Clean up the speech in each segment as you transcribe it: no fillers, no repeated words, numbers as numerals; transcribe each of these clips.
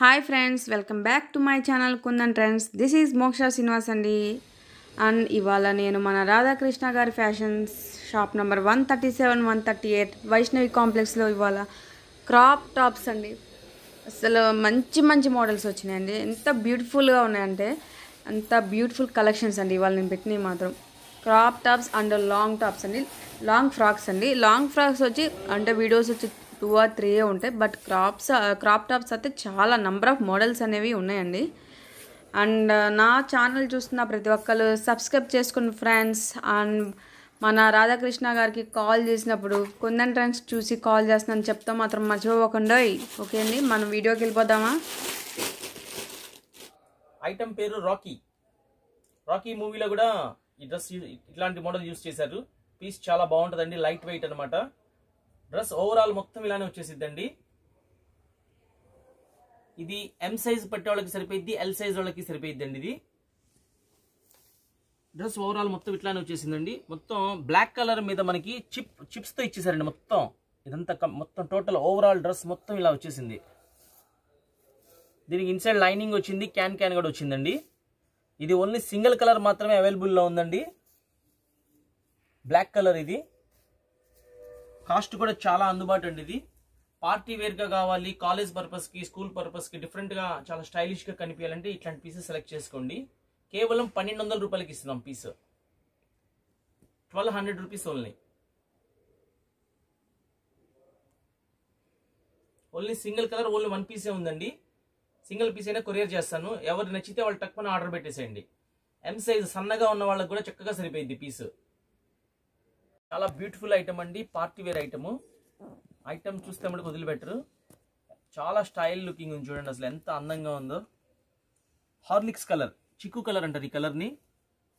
Hi friends, welcome back to my channel kundan trends. This is మోక్ష శ్రీనివాస్ అండి. And ఇవాళ నేను మన రాధాకృష్ణ గారి ఫ్యాషన్స్ షాప్ నెంబర్ 137, 138 వైష్ణవి కాంప్లెక్స్లో ఇవాళ క్రాప్ టాప్స్ అండి. అసలు మంచి మంచి మోడల్స్ వచ్చినాయండి. ఎంత బ్యూటిఫుల్గా ఉన్నాయంటే అంత బ్యూటిఫుల్ కలెక్షన్స్ అండి. ఇవాళ నేను పెట్టినవి మాత్రం crop tops and long tops అండి, లాంగ్ ఫ్రాక్స్ అండి. లాంగ్ ఫ్రాక్స్ వచ్చి అంటే వీడియోస్ వచ్చి 2 or 3 ఉంటాయి, బట్ క్రాప్ టాప్స్ అయితే చాలా నంబర్ ఆఫ్ మోడల్స్ అనేవి ఉన్నాయండి. అండ్ నా ఛానల్ చూస్తున్న ప్రతి ఒక్కరు సబ్స్క్రైబ్ చేసుకుని ఫ్రెండ్స్. అండ్ మన రాధాకృష్ణ గారికి కాల్ చేసినప్పుడు కుందన్ ట్రెండ్స్ చూసి కాల్ చేస్తున్నాను చెప్తా మాత్రం మర్చిపోకుండా. ఓకే అండి, మనం వీడియోకి వెళ్ళిపోదామా. ఐటమ్ పేరు రాకీ మూవీలో కూడా ఈ డ్రెస్ ఇట్లాంటి మోడల్ యూజ్ చేశారు. పీస్ చాలా బాగుంటుందండి, లైట్ వెయిట్ అనమాట. డ్రెస్ ఓవరాల్ మొత్తం ఇలానే వచ్చేసిద్దండి. ఇది ఎం సైజ్ పట్టే వాళ్ళకి సరిపోయిద్ది, ఎల్ సైజ్ వాళ్ళకి సరిపోయిద్దండి. ఇది డ్రెస్ ఓవరాల్ మొత్తం ఇట్లానే వచ్చేసిందండి. మొత్తం బ్లాక్ కలర్ మీద మనకి చిప్స్ తో ఇచ్చేసారండి. మొత్తం ఇదంతా మొత్తం టోటల్ ఓవరాల్ డ్రెస్ మొత్తం ఇలా వచ్చేసింది. దీనికి ఇన్సైడ్ లైనింగ్ వచ్చింది, క్యాన్ కూడా వచ్చిందండి. ఇది ఓన్లీ సింగిల్ కలర్ మాత్రమే అవైలబుల్లో ఉందండి, బ్లాక్ కలర్. ఇది కాస్ట్ కూడా చాలా అందుబాటు అండి. ఇది పార్టీ వేర్ గా కావాలి, కాలేజ్ పర్పస్ కి, స్కూల్ పర్పస్ కి, డిఫరెంట్ గా చాలా స్టైలిష్ గా కనిపించాలంటే ఇట్లాంటి పీసెస్ సెలెక్ట్ చేసుకోండి. కేవలం 1200 రూపాయలకి ఇస్తున్నాం piece, 1200 rupees only. Only single colour, only 1 పీసే ఉందండి. సింగిల్ పీస్ అయినా కొరియర్ చేస్తాను. ఎవరు నచ్చితే వాళ్ళు తక్కువ ఆర్డర్ పెట్టేసేయండి. ఎం సైజ్ సన్నగా ఉన్న వాళ్ళకి కూడా చక్కగా సరిపోయింది పీస్. చాలా బ్యూటిఫుల్ ఐటమ్ అండి, పార్టీ వేర్ ఐటమ్. ఐటమ్ చూస్తే మనకు వదిలిపెట్టరు. చాలా స్టైల్ లుకింగ్ ఉంది చూడండి, అసలు ఎంత అందంగా ఉందో. హార్లిక్స్ కలర్, చిక్కు కలర్ అంటారు ఈ కలర్ ని.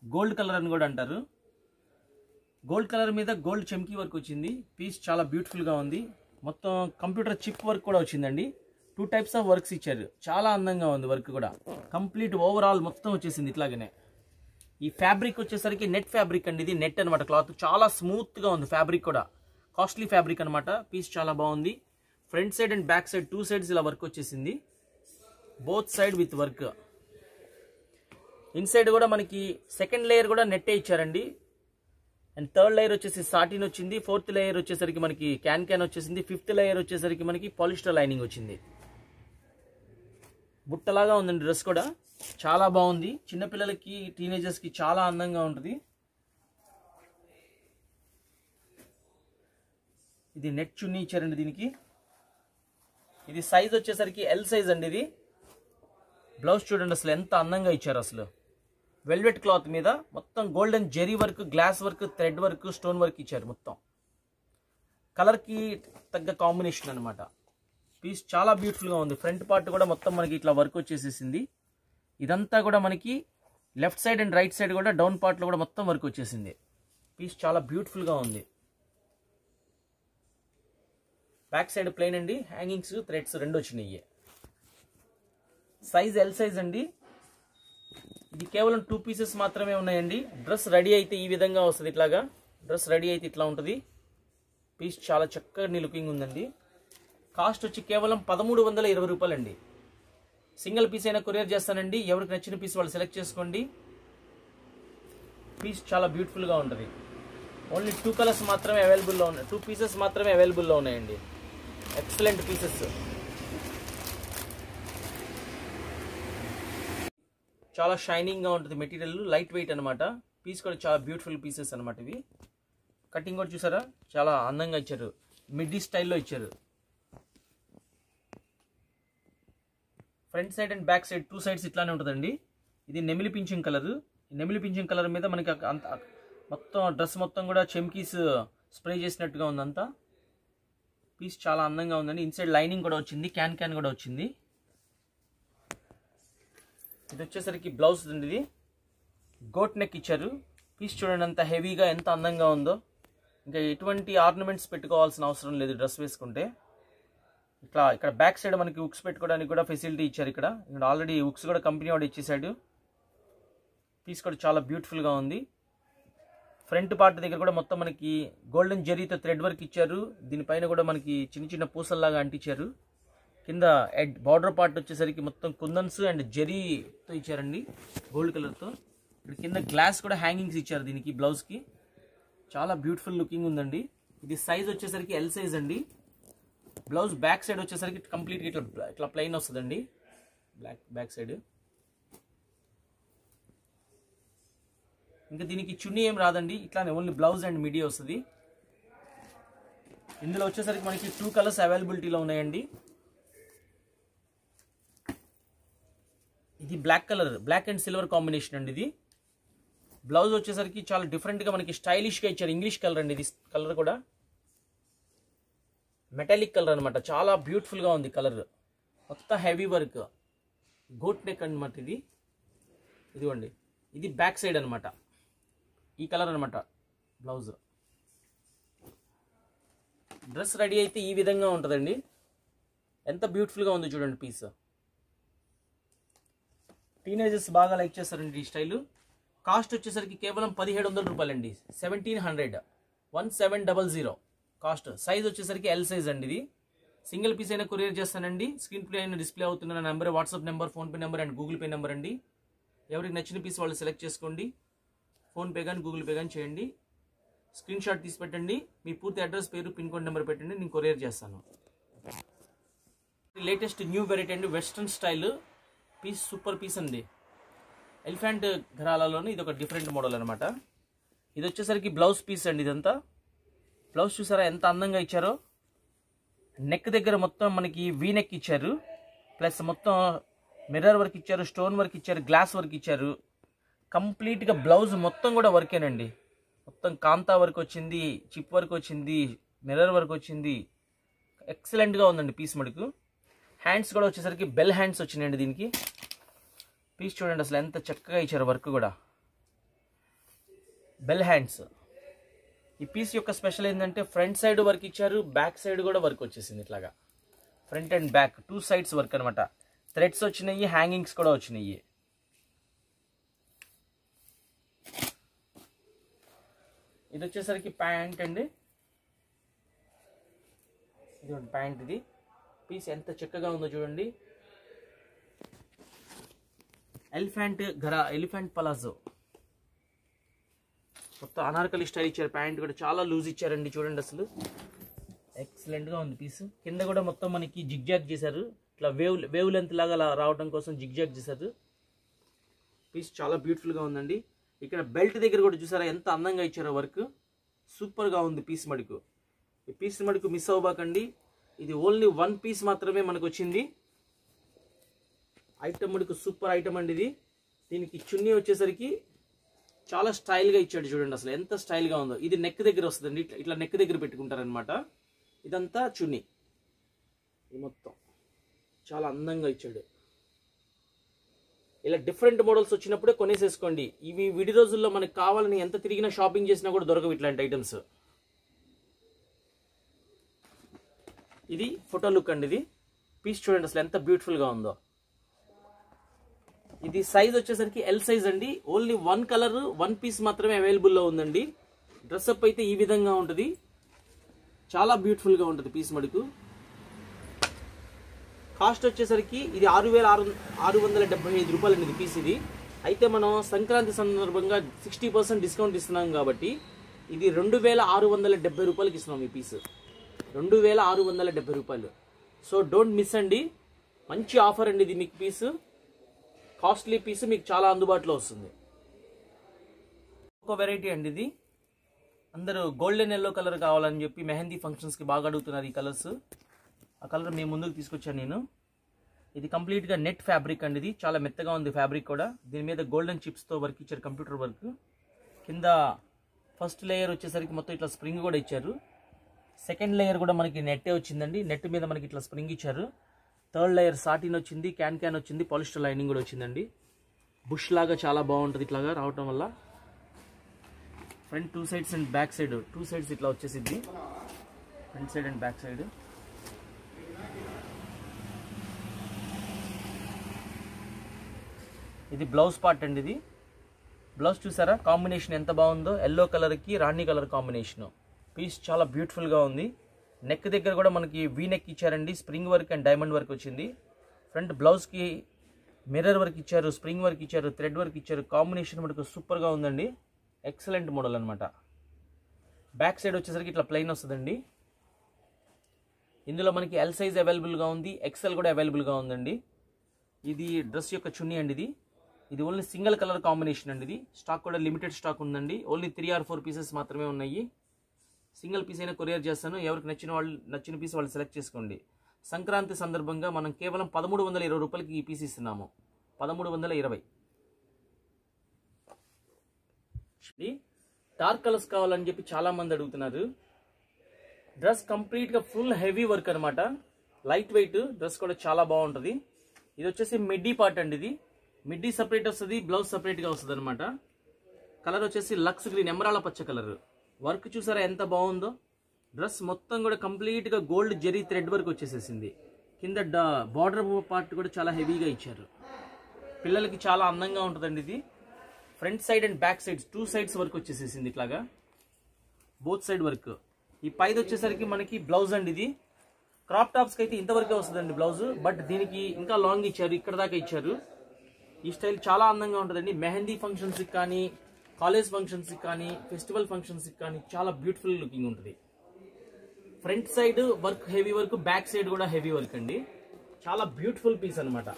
గోల్డ్ కలర్ అని కూడా అంటారు. గోల్డ్ కలర్ మీద గోల్డ్ చెమ్కీ వర్క్ వచ్చింది. పీస్ చాలా బ్యూటిఫుల్ గా ఉంది. మొత్తం కంప్యూటర్ చిప్ వర్క్ కూడా వచ్చిందండి. 2 టైప్స్ ఆఫ్ వర్క్స్ ఇచ్చారు. చాలా అందంగా ఉంది వర్క్ కూడా. కంప్లీట్ ఓవరాల్ మొత్తం వచ్చేసింది ఇట్లాగనే. ఈ ఫ్యాబ్రిక్ వచ్చేసరికి నెట్ ఫ్యాబ్రిక్ అండి. ఇది నెట్ అనమాట, క్లాత్ చాలా స్మూత్ గా ఉంది. ఫ్యాబ్రిక్ కూడా కాస్ట్లీ ఫ్యాబ్రిక్ అనమాట. పీస్ చాలా బాగుంది. Front side and back side 2 sides ఇలా వర్క్ వచ్చేసింది. Both side with work. Inside కూడా మనకి సెకండ్ లేయర్ కూడా నెట్టే ఇచ్చారండి. అండ్ థర్డ్ లేయర్ వచ్చేసి సాటిన్ వచ్చింది. 4th లేయర్ వచ్చేసరికి మనకి క్యాన్ వచ్చేసింది. 5th లేయర్ వచ్చేసరికి మనకి పాలిస్టర్ లైనింగ్ వచ్చింది. బుట్టలాగా ఉందండి డ్రెస్ కూడా, చాలా బాగుంది. చిన్నపిల్లలకి, టీనేజర్స్ కి చాలా అందంగా ఉంటుంది. ఇది నెట్ చున్నీ ఇచ్చారండి దీనికి. ఇది సైజ్ వచ్చేసరికి ఎల్ సైజ్ అండి. ఇది బ్లౌజ్ చూడండి అసలు ఎంత అందంగా ఇచ్చారు. అసలు వెల్వెట్ క్లాత్ మీద మొత్తం golden zari work, glass work, thread work, stone work ఇచ్చారు. మొత్తం కలర్ కి తగ్గ కాంబినేషన్ అనమాట. పీస్ చాలా బ్యూటిఫుల్ గా ఉంది. ఫ్రంట్ పార్ట్ కూడా మొత్తం మనకి ఇట్లా వర్క్ వచ్చేసేసింది. ఇదంతా కూడా మనకి left side and right side కూడా డౌన్ పార్ట్ లో కూడా మొత్తం వర్క్ వచ్చేసింది. పీస్ చాలా బ్యూటిఫుల్ గా ఉంది. బ్యాక్ సైడ్ ప్లెయిన్ అండి, హ్యాంగింగ్స్, థ్రెడ్స్ 2 వచ్చినాయి. సైజ్ ఎల్ సైజ్ అండి. ఇది కేవలం 2 పీసెస్ మాత్రమే ఉన్నాయండి. డ్రెస్ రెడీ అయితే ఈ విధంగా వస్తుంది. ఇట్లాగా డ్రెస్ రెడీ అయితే ఇట్లా ఉంటుంది. పీస్ చాలా చక్కని లుకింగ్ ఉందండి. కాస్ట్ వచ్చి కేవలం 1320 రూపాయలండి. సింగిల్ పీస్ అయినా కొరియర్ చేస్తానండి. ఎవరికి నచ్చిన పీస్ వాళ్ళు సెలెక్ట్ చేసుకోండి. పీస్ చాలా బ్యూటిఫుల్ గా ఉంటుంది. ఓన్లీ 2 కలర్స్ మాత్రమే అవైలబుల్లో ఉన్నాయి, 2 పీసెస్ మాత్రమే అవైలబుల్లో ఉన్నాయండి. ఎక్సలెంట్ పీసెస్, చాలా షైనింగ్ గా ఉంటుంది. మెటీరియల్ లైట్ వెయిట్ అనమాట. పీస్ కూడా చాలా బ్యూటిఫుల్ పీసెస్ అనమాట. ఇవి కటింగ్ కూడా చూసారా, చాలా అందంగా ఇచ్చారు. మిడ్డీ స్టైల్లో ఇచ్చారు. Front side and back side 2 sides ఇట్లానే ఉంటుందండి. ఇది నెమిలి పింఛింగ్ కలర్. నెమిలి పింఛింగ్ కలర్ మీద మనకి మొత్తం డ్రెస్ మొత్తం కూడా చెమ్కీస్ స్ప్రే చేసినట్టుగా ఉందంతా. పీస్ చాలా అందంగా ఉందండి. ఇన్సైడ్ లైనింగ్ కూడా వచ్చింది, క్యాన్ కూడా వచ్చింది. ఇది వచ్చేసరికి బ్లౌజ్ అండి. ఇది గోట్ నెక్ ఇచ్చారు. పీస్ చూడండి ఎంత హెవీగా, ఎంత అందంగా ఉందో. ఇంకా ఎటువంటి ఆర్నమెంట్స్ పెట్టుకోవాల్సిన అవసరం లేదు డ్రెస్ వేసుకుంటే. ఇట్లా ఇక్కడ బ్యాక్ సైడ్ మనకి హుక్స్ పెట్టుకోవడానికి కూడా ఫెసిలిటీ ఇచ్చారు. ఇక్కడ ఆల్రెడీ హుక్స్ కూడా కంపెనీ వాడు ఇచ్చేసాడు. పీస్ కూడా చాలా బ్యూటిఫుల్ గా ఉంది. ఫ్రంట్ పార్ట్ దగ్గర కూడా మొత్తం మనకి గోల్డెన్ జరీతో థ్రెడ్ వర్క్ ఇచ్చారు. దీనిపైన కూడా మనకి చిన్న చిన్న పూసల్లాగా అంటించారు. కింద బార్డర్ పార్ట్ వచ్చేసరికి మొత్తం కుందన్స్ అండ్ జరీతో ఇచ్చారండి, గోల్డ్ కలర్తో. ఇక్కడ కింద గ్లాస్ కూడా హ్యాంగింగ్స్ ఇచ్చారు దీనికి, బ్లౌజ్కి. చాలా బ్యూటిఫుల్ లుకింగ్ ఉందండి. ఇది సైజ్ వచ్చేసరికి ఎల్ సైజ్ అండి. బ్లౌజ్ బ్యాక్ సైడ్ వచ్చేసరికి కంప్లీట్గా ఇట్లా ప్లెయిన్ వస్తుందండి, బ్యాక్ సైడ్. ఇంకా దీనికి చున్నీ ఏం రాదండి, ఇట్లానే ఓన్లీ బ్లౌజ్ అండ్ మిడీ వస్తుంది. ఇందులో వచ్చేసరికి మనకి 2 కలర్స్ అవైలబిలిటీలో ఉన్నాయండి. ఇది black colour, black and silver combination అండి. ఇది బ్లౌజ్ వచ్చేసరికి చాలా డిఫరెంట్గా మనకి స్టైలిష్గా ఇచ్చారు. ఇంగ్లీష్ కలర్ అండి ఇది. కలర్ కూడా మెటాలిక్ కలర్ అనమాట, చాలా బ్యూటిఫుల్గా ఉంది కలర్. మొత్తం హెవీ వర్క్, గోట్ నెక్ అనమాట ఇది. ఇదిగోండి, ఇది బ్యాక్ సైడ్ అనమాట. ఈ కలర్ అనమాట బ్లౌజ్. డ్రెస్ రెడీ అయితే ఈ విధంగా ఉంటుందండి. ఎంత బ్యూటిఫుల్గా ఉంది చూడండి పీస్. టీనేజర్స్ బాగా లైక్ చేస్తారండి ఈ స్టైల్. కాస్ట్ వచ్చేసరికి కేవలం 1700 రూపాయలండి. 1700, 1700 కాస్ట్. సైజ్ వచ్చేసరికి ఎల్ సైజ్ అండి. ఇది సింగిల్ పీస్ అయినా కొరియర్ చేస్తానండి. స్క్రీన్ ప్లే అయినా డిస్ప్లే అవుతున్న నా number, WhatsApp number, PhonePe number and Google pay number అండి. ఎవరికి నచ్చిన పీస్ వాళ్ళు సెలెక్ట్ చేసుకోండి. ఫోన్పే కానీ గూగుల్ పే కానీ చేయండి. స్క్రీన్ షాట్ తీసి పెట్టండి, మీ పూర్తి అడ్రస్, పేరు, పిన్ కోడ్ నెంబర్ పెట్టండి, నేను కొరియర్ చేస్తాను. లేటెస్ట్ న్యూ వెరైటీ అండి, western style piece. Super piece అండి. ఎలిఫెంట్ ఘరాలలోని ఇది ఒక డిఫరెంట్ మోడల్ అనమాట. ఇది వచ్చేసరికి బ్లౌజ్ పీస్ అండి. ఇదంతా బ్లౌజ్ చూసారా ఎంత అందంగా ఇచ్చారో. నెక్ దగ్గర మొత్తం మనకి వీ నెక్ ఇచ్చారు, ప్లస్ మొత్తం మిర్రర్ వర్క్ ఇచ్చారు, స్టోన్ వర్క్ ఇచ్చారు, గ్లాస్ వర్క్ ఇచ్చారు. కంప్లీట్గా బ్లౌజ్ మొత్తం కూడా వర్కేనండి. మొత్తం కాంతా వర్క్ వచ్చింది, చిప్ వర్క్ వచ్చింది, మిర్రర్ వర్క్ వచ్చింది. ఎక్సలెంట్గా ఉందండి పీస్ మటుకు. హ్యాండ్స్ కూడా వచ్చేసరికి బెల్ హ్యాండ్స్ వచ్చినాయండి దీనికి. పీస్ చూడండి అసలు ఎంత చక్కగా ఇచ్చారు, వర్క్ కూడా బెల్ హ్యాండ్స్. ఈ పీస్ యొక్క స్పెషల్ ఏంటంటే ఫ్రంట్ సైడ్ వర్క్ ఇచ్చారు, బ్యాక్ సైడ్ కూడా వర్క్ వచ్చేసింది. ఇట్లాగా front and back 2 sides work అనమాట. థ్రెడ్స్ వచ్చినాయి, హ్యాంగింగ్స్ కూడా వచ్చినాయి. ఇది వచ్చేసరికి ప్యాంట్ అండి. ఇది ప్యాంట్. ఇది పీస్ ఎంత చక్కగా ఉందో చూడండి. ఎలిఫెంట్ పలాజో మొత్తం అనార్కలి స్టైల్ ఇచ్చారు. ప్యాంట్ కూడా చాలా లూజ్ ఇచ్చారండి, చూడండి అసలు ఎక్సలెంట్గా ఉంది పీస్. కింద కూడా మొత్తం మనకి జిగ్జాగ్ చేశారు, ఇట్లా వేవ్ లెంత్ లాగా రావడం కోసం జిగ్జాగ్ చేశారు. పీస్ చాలా బ్యూటిఫుల్గా ఉందండి. ఇక్కడ బెల్ట్ దగ్గర కూడా చూసారా ఎంత అందంగా ఇచ్చారో వర్క్. సూపర్గా ఉంది పీస్ మడుకు. ఈ పీస్ మడుకు మిస్ అవ్వబాకండి. ఇది ఓన్లీ 1 పీస్ మాత్రమే మనకు వచ్చింది. ఐటమ్ మడుకు సూపర్ ఐటమ్ అండి ఇది. దీనికి చున్నీ వచ్చేసరికి చాలా స్టైల్గా ఇచ్చాడు, చూడండి అసలు ఎంత స్టైల్గా ఉందో. ఇది నెక్ దగ్గర వస్తుందండి, ఇట్లా నెక్ దగ్గర పెట్టుకుంటారనమాట. ఇదంతా చున్నీ. ఇది మొత్తం చాలా అందంగా ఇచ్చాడు. ఇలా డిఫరెంట్ మోడల్స్ వచ్చినప్పుడే కొనేసేసుకోండి. ఇవి విడి రోజుల్లో మనకు కావాలని ఎంత తిరిగినా షాపింగ్ చేసినా కూడా దొరకవు ఇట్లాంటి ఐటమ్స్. ఇది ఫోటో లుక్ అండి. ఇది పీస్ చూడండి అసలు ఎంత బ్యూటిఫుల్గా ఉందో. ఇది సైజ్ వచ్చేసరికి ఎల్ సైజ్ అండి. ఓన్లీ 1 కలర్ 1 పీస్ మాత్రమే అవైలబుల్లో ఉందండి. డ్రెస్అప్ అయితే ఈ విధంగా ఉంటుంది, చాలా బ్యూటిఫుల్గా ఉంటుంది పీస్ మడుకు. కాస్ట్ వచ్చేసరికి ఇది 6675 రూపాయలు అండి పీస్ ఇది. అయితే మనం సంక్రాంతి సందర్భంగా 60% డిస్కౌంట్ ఇస్తున్నాం కాబట్టి ఇది 2670 రూపాయలకి ఇస్తున్నాం ఈ పీస్. 2670 రూపాయలు. సో డోంట్ మిస్ అండి, మంచి ఆఫర్ అండి ఇది. మీకు పీస్ కాస్ట్లీ పీస్ మీకు చాలా అందుబాటులో వస్తుంది. ఒక వెరైటీ అండి ఇది. అందరూ గోల్డెన్ ఎల్లో కలర్ కావాలని చెప్పి మెహందీ ఫంక్షన్స్కి బాగా అడుగుతున్నారు ఈ కలర్స్. ఆ కలర్ మేము ముందుకు తీసుకొచ్చాను నేను. ఇది కంప్లీట్గా నెట్ ఫ్యాబ్రిక్ అండి. ఇది చాలా మెత్తగా ఉంది ఫ్యాబ్రిక్ కూడా. దీని మీద గోల్డెన్ చిప్స్తో వర్క్ ఇచ్చారు, కంప్యూటర్ వర్క్. కింద ఫస్ట్ లేయర్ వచ్చేసరికి మొత్తం ఇట్లా స్ప్రింగ్ కూడా ఇచ్చారు. సెకండ్ లేయర్ కూడా మనకి నెట్టే వచ్చిందండి. నెట్ మీద మనకి ఇట్లా స్ప్రింగ్ ఇచ్చారు. థర్డ్ లేయర్ సాటిన్ వచ్చింది, క్యాన్ వచ్చింది, పాలిస్టర్ లైనింగ్ కూడా వచ్చిందండి. బుష్ లాగా చాలా బాగుంటుంది ఇట్లాగా రావటం వల్ల. Front 2 sides and back side 2 sides ఇట్లా వచ్చేసింది, front side and back side. ఇది బ్లౌజ్ పార్ట్ అండి. ఇది బ్లౌజ్ చూసారా కాంబినేషన్ ఎంత బాగుందో, ఎల్లో కలర్కి రాణి కలర్ కాంబినేషను. పీస్ చాలా బ్యూటిఫుల్గా ఉంది. నెక్ దగ్గర కూడా మనకి వీ నెక్ ఇచ్చారండి, spring work and diamond work వచ్చింది. ఫ్రంట్ బ్లౌజ్కి మిర్రర్ వర్క్ ఇచ్చారు, స్ప్రింగ్ వర్క్ ఇచ్చారు, థ్రెడ్ వర్క్ ఇచ్చారు. కాంబినేషన్ మనకు సూపర్గా ఉందండి, ఎక్సలెంట్ మోడల్ అనమాట. బ్యాక్ సైడ్ వచ్చేసరికి ఇట్లా ప్లెయిన్ వస్తుందండి. ఇందులో మనకి ఎల్ సైజ్ అవైలబుల్గా ఉంది, ఎక్సెల్ కూడా అవైలబుల్గా ఉందండి. ఇది డ్రెస్ యొక్క చున్నీ అండి. ఇది ఓన్లీ సింగిల్ కలర్ కాంబినేషన్ అండి. ఇది స్టాక్ కూడా లిమిటెడ్ స్టాక్ ఉందండి. ఓన్లీ 3 or 4 పీసెస్ మాత్రమే ఉన్నాయి. సింగిల్ పీస్ అయినా కొరియర్ చేస్తాను. ఎవరికి నచ్చిన పీస్ వాళ్ళు సెలెక్ట్ చేసుకోండి. సంక్రాంతి సందర్భంగా మనం కేవలం 1320 రూపాయలకి ఈ పీస్ ఇస్తున్నాము. 1320. డార్క్ కలర్స్ కావాలని చెప్పి చాలా మంది అడుగుతున్నారు. డ్రెస్ కంప్లీట్గా ఫుల్ హెవీ వర్క్ అనమాట, లైట్ వెయిట్ డ్రెస్ కూడా చాలా బాగుంటుంది. ఇది వచ్చేసి మిడ్డీ పార్ట్ అండి. ఇది మిడ్డీ సపరేట్ వస్తుంది, బ్లౌజ్ సపరేట్గా వస్తుంది అనమాట. కలర్ వచ్చేసి లక్స్ గ్రీన్, ఎమరాల పచ్చ కలర్. వర్క్ చూసారా ఎంత బాగుందో. డ్రెస్ మొత్తం కూడా కంప్లీట్గా గోల్డ్ జెరీ థ్రెడ్ వర్క్ వచ్చేసేసింది. కింద బార్డర్ పార్ట్ కూడా చాలా హెవీగా ఇచ్చారు. పిల్లలకి చాలా అందంగా ఉంటుందండి ఇది. Front side and back sides 2 sides work వచ్చేసేసింది ఇట్లాగా, బోత్ సైడ్ వర్క్. ఈ పైది వచ్చేసరికి మనకి బ్లౌజ్ అండి. ఇది క్రాప్ టాప్స్కి అయితే ఇంతవరకే వస్తుందండి బ్లౌజ్, బట్ దీనికి ఇంకా లాంగ్ ఇచ్చారు, ఇక్కడ దాకా ఇచ్చారు. ఈ స్టైల్ చాలా అందంగా ఉంటుందండి. మెహందీ ఫంక్షన్స్కి కానీ, కాలేజ్ ఫంక్షన్స్కి కానీ, ఫెస్టివల్ ఫంక్షన్స్కి కానీ చాలా బ్యూటిఫుల్ లుకింగ్ ఉంటుంది. Front side work heavy work, back side కూడా హెవీ వర్క్ అండి. చాలా బ్యూటిఫుల్ పీస్ అనమాట.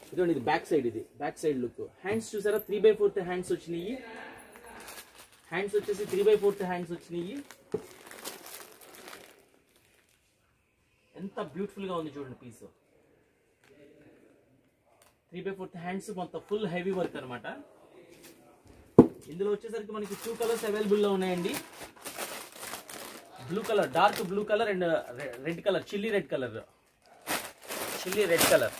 ఇదిగోండి, ఇది బ్యాక్ సైడ్. ఇది బ్యాక్ సైడ్ లుక్. హ్యాండ్స్ చూసారా 3/4 హ్యాండ్స్ వచ్చినాయి. హ్యాండ్స్ వచ్చేసి 3/4 హ్యాండ్స్ వచ్చినాయి. ఎంత బ్యూటిఫుల్ గా ఉంది చూడండి పీస్. 3/4 హ్యాండ్స్, మొత్తం ఫుల్ హెవీ వర్క్ అనమాట. ఇందులో వచ్చేసరికి మనకి 2 కలర్స్ అవైలబుల్ లో ఉన్నాయండి. Blue colour, dark blue colour and red colour, chilli red colour.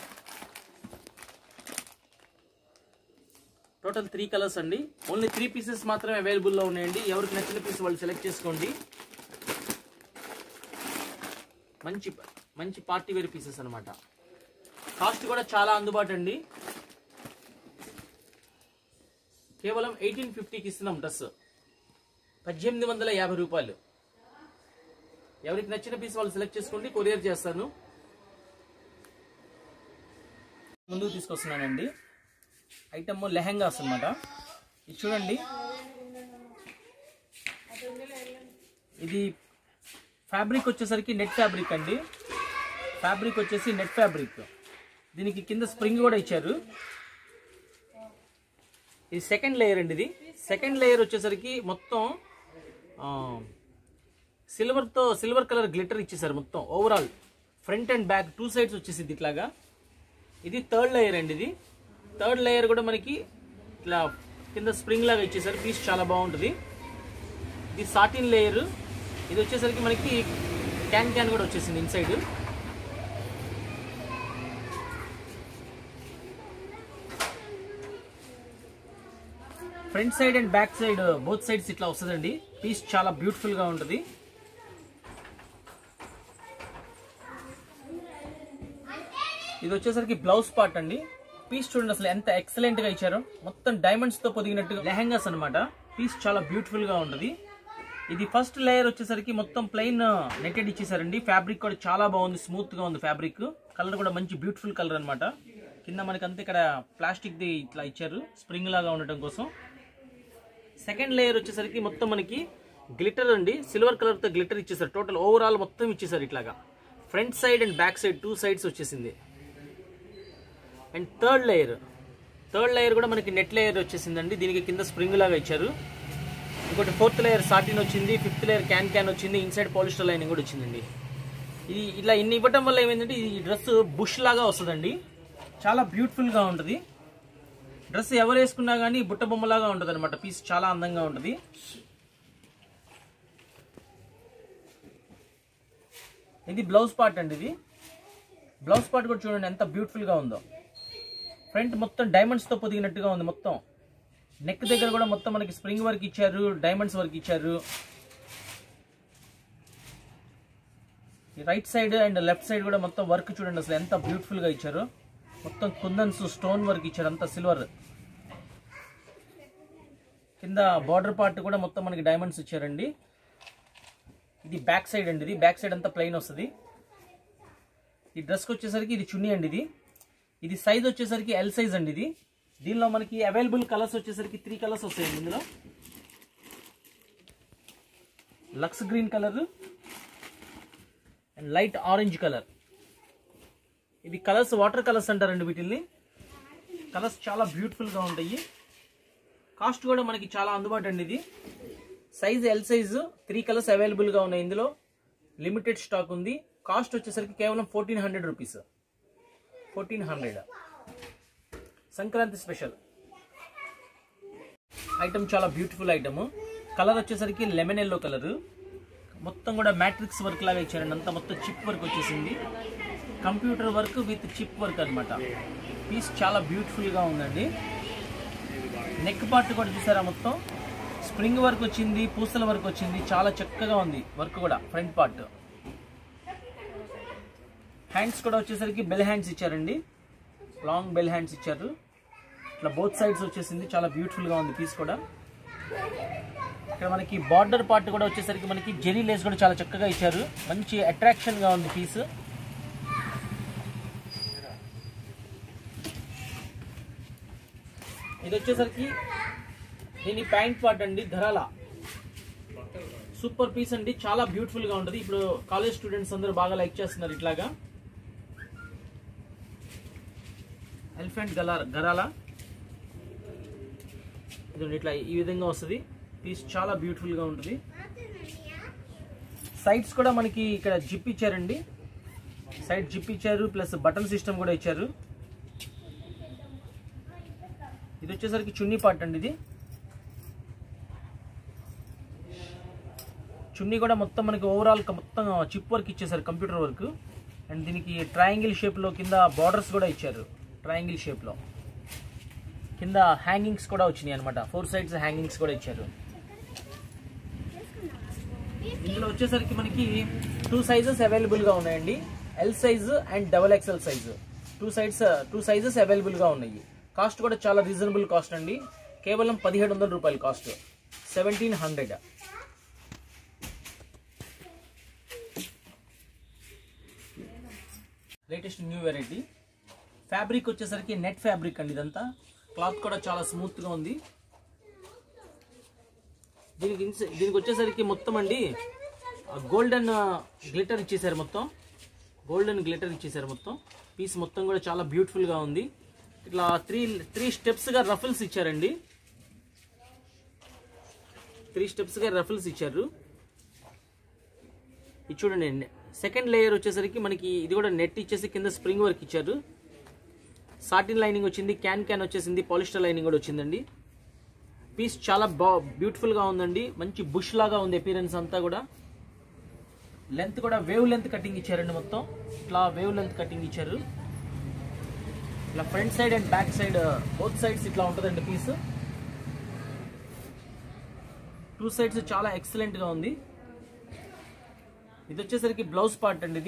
Total 3 colours అండి. ఓన్లీ 3 పీసెస్ మాత్రమే అవైలబుల్ లో ఉన్నాయండి. ఎవరికి నచ్చిన పీస్ వాళ్ళు సెలెక్ట్ చేసుకోండి. మంచి పార్టీ వేర్ పీసెస్ అనమాట. కాస్ట్ కూడా చాలా అందుబాటు అండి. కేవలం 1850కి ఇస్తున్నాం డ్రెస్, 1850 రూపాయలు. ఎవరికి నచ్చిన పీస్ వాళ్ళు సెలెక్ట్ చేసుకోండి, కొరియర్ చేస్తాను. ముందుకు తీసుకొస్తున్నానండి. ఐటమ్ లెహెంగాస్ అనమాట. ఇది చూడండి, ఇది ఫ్యాబ్రిక్ వచ్చేసరికి నెట్ ఫ్యాబ్రిక్ అండి. ఫ్యాబ్రిక్ వచ్చేసి నెట్ ఫ్యాబ్రిక్. దీనికి కింద స్ప్రింగ్ కూడా ఇచ్చారు. ఇది సెకండ్ లేయర్ అండి. ఇది సెకండ్ లేయర్ వచ్చేసరికి మొత్తం సిల్వర్ కలర్ గ్లిటర్ ఇచ్చేసారు. మొత్తం overall front and back 2 sides వచ్చేసింది ఇట్లాగా. ఇది థర్డ్ లేయర్ అండి. ఇది థర్డ్ లేయర్ కూడా మనకి ఇట్లా కింద స్ప్రింగ్ లాగా ఇచ్చేసారు. పీస్ చాలా బాగుంటుంది. ఇది సాటిన్ లేయర్. ఇది వచ్చేసరికి మనకి క్యాన్ కూడా వచ్చేసింది inside. Front side and back side both sides ఇట్లా వస్తుందండి. పీస్ చాలా బ్యూటిఫుల్ గా ఉంటుంది. ఇది వచ్చేసరికి బ్లౌజ్ పార్ట్ అండి. పీస్ చూడండి అసలు ఎంత ఎక్సలెంట్ గా ఇచ్చారో. మొత్తం డైమండ్స్ తో పొదిగినట్టుగా లెహంగాస్ అనమాట. పీస్ చాలా బ్యూటిఫుల్ గా ఉంటుంది. ఇది ఫస్ట్ లేయర్ వచ్చేసరికి మొత్తం ప్లెయిన్ నెట్టెడ్ ఇచ్చేసారండి. ఫ్యాబ్రిక్ కూడా చాలా బాగుంది, స్మూత్ గా ఉంది ఫ్యాబ్రిక్. కలర్ కూడా మంచి బ్యూటిఫుల్ కలర్ అనమాట. కింద మనకి అంతా ఇక్కడ ప్లాస్టిక్ ది ఇట్లా ఇచ్చారు స్ప్రింగ్ లాగా ఉండటం కోసం. సెకండ్ లేయర్ వచ్చేసరికి మొత్తం మనకి గ్లిటర్ అండి, సిల్వర్ కలర్ తో గ్లిటర్ ఇచ్చేసారు. టోటల్ ఓవరాల్ మొత్తం ఇచ్చేసారు ఇట్లాగా. Front side and back side 2 sides వచ్చేసింది. అండ్ థర్డ్ లేయర్ కూడా మనకి నెట్ లేయర్ వచ్చేసిందండి. దీనికి కింద స్ప్రింగ్ లాగా ఇచ్చారు. ఇంకోటి 4th లేయర్ సాటిన్ వచ్చింది. 5th లేయర్ క్యాన్ వచ్చింది. ఇన్సైడ్ పాలిస్టర్ లైనింగ్ కూడా వచ్చిందండి. ఇది ఇట్లా ఇన్ని ఇవ్వటం వల్ల ఏమైందంటే ఈ డ్రెస్ బుష్ లాగా వస్తుందండి. చాలా బ్యూటిఫుల్ గా ఉంటుంది. డ్రెస్ ఎవరు వేసుకున్నా కానీ బుట్ట బొమ్మలాగా ఉంటుంది అనమాట. పీస్ చాలా అందంగా ఉంటుంది. ఇది బ్లౌజ్ పార్ట్ అండి. ఇది బ్లౌజ్ పార్ట్ కూడా చూడండి ఎంత బ్యూటిఫుల్ గా ఉందో. ఫ్రంట్ మొత్తం డైమండ్స్ తో పొదిగినట్టుగా ఉంది. మొత్తం నెక్ దగ్గర కూడా మొత్తం మనకి స్ప్రింగ్ వర్క్ ఇచ్చారు, డైమండ్స్ వర్క్ ఇచ్చారు. Right side and left side కూడా మొత్తం వర్క్ చూడండి అసలు ఎంత బ్యూటిఫుల్ గా ఇచ్చారు. మొత్తం కుందన్స్ స్టోన్ వర్క్ ఇచ్చారు, అంతా సిల్వర్. కింద బార్డర్ పార్ట్ కూడా మొత్తం మనకి డైమండ్స్ ఇచ్చారండి. ఇది బ్యాక్ సైడ్ అండి, ఇది బ్యాక్ సైడ్ అంతా ప్లెయిన్ వస్తుంది. ఈ డ్రెస్కి వచ్చేసరికి ఇది చున్నీ అండి, ఇది సైజ్ వచ్చేసరికి ఎల్ సైజ్ అండి. ఇది దీనిలో మనకి అవైలబుల్ కలర్స్ వచ్చేసరికి 3 కలర్స్ వస్తాయండి. ఇందులో లక్స్ green colour and light orange colour. ఇవి కలర్స్ వాటర్ కలర్స్ అంటారండి వీటిల్ని. కలర్స్ చాలా బ్యూటిఫుల్గా ఉంటాయి. కాస్ట్ కూడా మనకి చాలా అందుబాటు అండి. ఇది సైజ్ ఎల్ సైజు 3 కలర్స్ అవైలబుల్గా ఉన్నాయి. ఇందులో లిమిటెడ్ స్టాక్ ఉంది. కాస్ట్ వచ్చేసరికి కేవలం 1400 రూపీస్. 1400 Sankranti special item. చాలా బ్యూటిఫుల్ ఐటమ్. కలర్ వచ్చేసరికి లెమన్ ఎల్లో కలర్. మొత్తం కూడా మ్యాట్రిక్స్ వర్క్ లాగా ఇచ్చారండి. అంతా మొత్తం చిప్ వర్క్ వచ్చేసింది. Computer work with chip work అనమాట. పీస్ చాలా బ్యూటిఫుల్గా ఉందండి. నెక్ పార్ట్ కూడా చూసారా, మొత్తం స్ప్రింగ్ వర్క్ వచ్చింది, పూసల వర్క్ వచ్చింది. చాలా చక్కగా ఉంది వర్క్ కూడా. ఫ్రంట్ పార్ట్ హ్యాండ్స్ కూడా వచ్చేసరికి బెల్ హ్యాండ్స్ ఇచ్చారండి. లాంగ్ బెల్ హ్యాండ్స్ ఇచ్చారు. ఇట్లా బోత్ సైడ్స్ వచ్చేసింది. చాలా బ్యూటిఫుల్గా ఉంది పీస్ కూడా. ఇక్కడ మనకి బార్డర్ పార్ట్ కూడా వచ్చేసరికి మనకి జెరీ లేస్ కూడా చాలా చక్కగా ఇచ్చారు. మంచి అట్రాక్షన్గా ఉంది పీస్. ఇది వచ్చేసరికి దీని ప్యాంట్ పార్ట్ అండి, ధరాల. సూపర్ పీస్ అండి, చాలా బ్యూటిఫుల్ గా ఉంటుంది. ఇప్పుడు కాలేజ్ స్టూడెంట్స్ అందరూ బాగా లైక్ చేస్తున్నారు. ఇట్లాగా ఎలిఫెంట్ గరాల ఇది ఇట్లా ఈ విధంగా వస్తుంది. పీస్ చాలా బ్యూటిఫుల్ గా ఉంటుంది. సైడ్స్ కూడా మనకి ఇక్కడ జిప్ ఇచ్చారండి. సైడ్ జిప్ ఇచ్చారు, ప్లస్ బటన్ సిస్టమ్ కూడా ఇచ్చారు. ఇది వచ్చేసరికి చున్నీ పార్ట్ అండి. ఇది చున్నీ కూడా మొత్తం మనకి ఓవరాల్ మొత్తం చిప్ వర్క్ ఇచ్చేసారు, కంప్యూటర్ వర్క్. అండ్ దీనికి ట్రయాంగిల్ షేప్లో కింద బార్డర్స్ కూడా ఇచ్చారు. ట్రయాంగిల్ షేప్లో కింద హ్యాంగింగ్స్ కూడా వచ్చినాయి అనమాట. 4 సైడ్స్ హ్యాంగింగ్స్ కూడా ఇచ్చారు. ఇందులో వచ్చేసరికి మనకి 2 సైజెస్ అవైలబుల్గా ఉన్నాయండి. L size and XXL size. 2 sizes అవైలబుల్గా ఉన్నాయి. కాస్ట్ కూడా చాలా రీజనబుల్ కాస్ట్ అండి. కేవలం 1700 రూపాయలు cost. 1700. Latest new variety. Fabric వచ్చేసరికి నెట్ ఫ్యాబ్రిక్ అండి. ఇదంతా క్లాత్ కూడా చాలా స్మూత్గా ఉంది. దీనికి వచ్చేసరికి మొత్తం అండి గోల్డెన్ గ్లిటర్ ఇచ్చేసారు. మొత్తం గోల్డెన్ గ్లిటర్ ఇచ్చేసారు. మొత్తం పీస్ మొత్తం కూడా చాలా బ్యూటిఫుల్గా ఉంది. ఇట్లా 3 స్టెప్స్గా రఫల్స్ ఇచ్చారండి. 3 స్టెప్స్గా రఫల్స్ ఇచ్చారు. ఇది చూడండి. సెకండ్ లేయర్ వచ్చేసరికి మనకి ఇది కూడా నెట్ ఇచ్చేసి కింద స్ప్రింగ్ వర్క్ ఇచ్చారు. సాటిన్ లైనింగ్ వచ్చింది. క్యాన్ వచ్చేసింది. పాలిస్టర్ లైనింగ్ కూడా వచ్చిందండి. పీస్ చాలా బ్యూటిఫుల్గా ఉందండి. మంచి బుష్ లాగా ఉంది అపీరెన్స్ అంతా కూడా. లెంత్ కూడా వేవ్ లెంత్ కటింగ్ ఇచ్చారండి. మొత్తం ఇట్లా వేవ్ లెంత్ కటింగ్ ఇచ్చారు. ఇట్లా front side and back side both sides ఇట్లా ఉంటుందండి పీస్. 2 సైడ్స్ చాలా ఎక్సలెంట్గా ఉంది. ఇది వచ్చేసరికి బ్లౌజ్ పార్ట్ అండి.